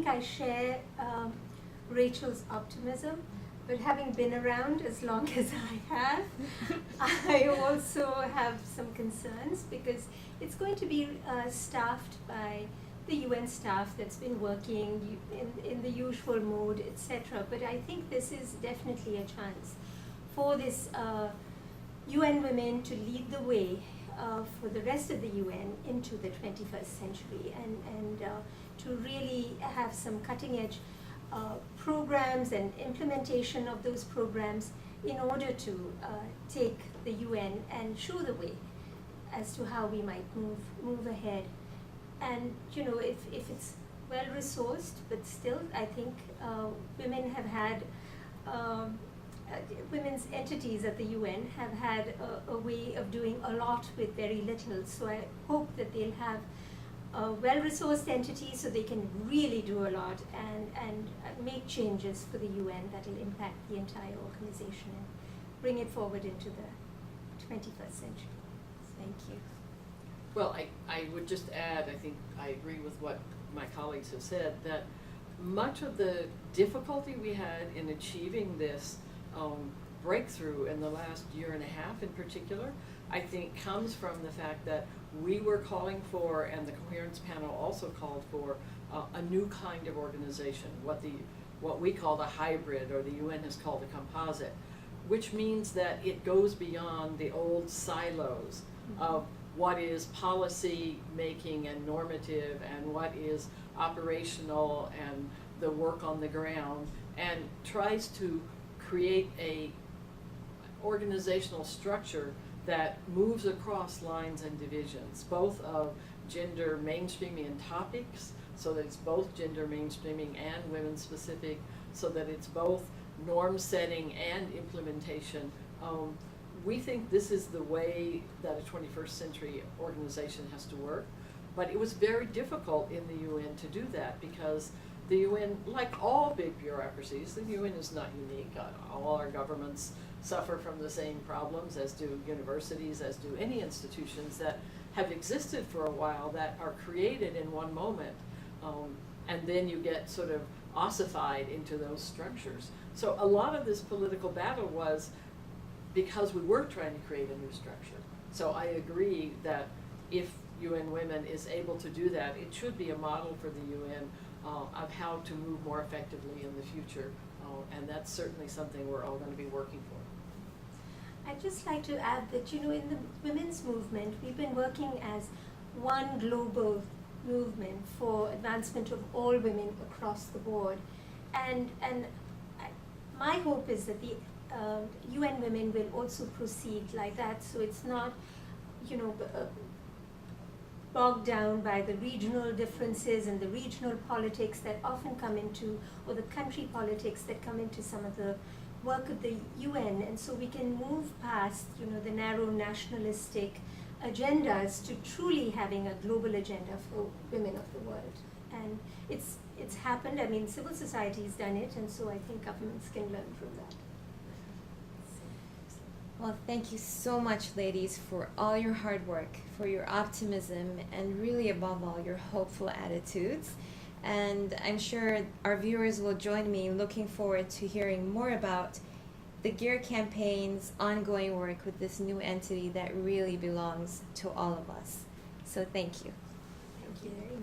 think I share Rachel's optimism, but having been around as long as I have, I also have some concerns because it's going to be staffed by the UN staff that's been working in the usual mode, etc. But I think this is definitely a chance for this UN Women to lead the way for the rest of the UN into the 21st century and to really have some cutting edge programs and implementation of those programs in order to take the UN and show the way as to how we might move ahead. And you know, if it's well resourced, but still I think women have had women's entities at the UN have had a way of doing a lot with very little. So I hope that they'll have a well-resourced entity so they can really do a lot and make changes for the UN that will impact the entire organization and bring it forward into the 21st century. Thank you. Well, I would just add, I think I agree with what my colleagues have said, that much of the difficulty we had in achieving this breakthrough in the last year and a half in particular, I think comes from the fact that we were calling for, and the Coherence Panel also called for, a new kind of organization, what we call the hybrid, or the UN has called a composite, which means that it goes beyond the old silos of what is policy making and normative and what is operational and the work on the ground, and tries to create a organizational structure that moves across lines and divisions, both of gender mainstreaming and topics, so that it's both gender mainstreaming and women specific, so that it's both norm setting and implementation. We think this is the way that a 21st century organization has to work, but it was very difficult in the UN to do that because the UN, like all big bureaucracies, the UN is not unique. All our governments suffer from the same problems, as do universities, as do any institutions that have existed for a while, that are created in one moment, and then you get sort of ossified into those structures. So a lot of this political battle was because we were trying to create a new structure. So I agree that if UN Women is able to do that, it should be a model for the UN of how to move more effectively in the future, and that's certainly something we're all going to be working for. I'd just like to add that, you know, in the women's movement, we've been working as one global movement for advancement of all women across the board, and my hope is that the UN Women will also proceed like that, so it's not, you know, bogged down by the regional differences and the regional politics that often come into, or the country politics that come into some of the work of the UN, and so we can move past, you know, the narrow nationalistic agendas to truly having a global agenda for women of the world. And it's happened. I mean, civil society has done it, and so I think governments can learn from that. Well, thank you so much, ladies, for all your hard work, for your optimism, and really above all, your hopeful attitudes. And I'm sure our viewers will join me in looking forward to hearing more about the GEAR campaign's ongoing work with this new entity that really belongs to all of us. So thank you. Thank you very much.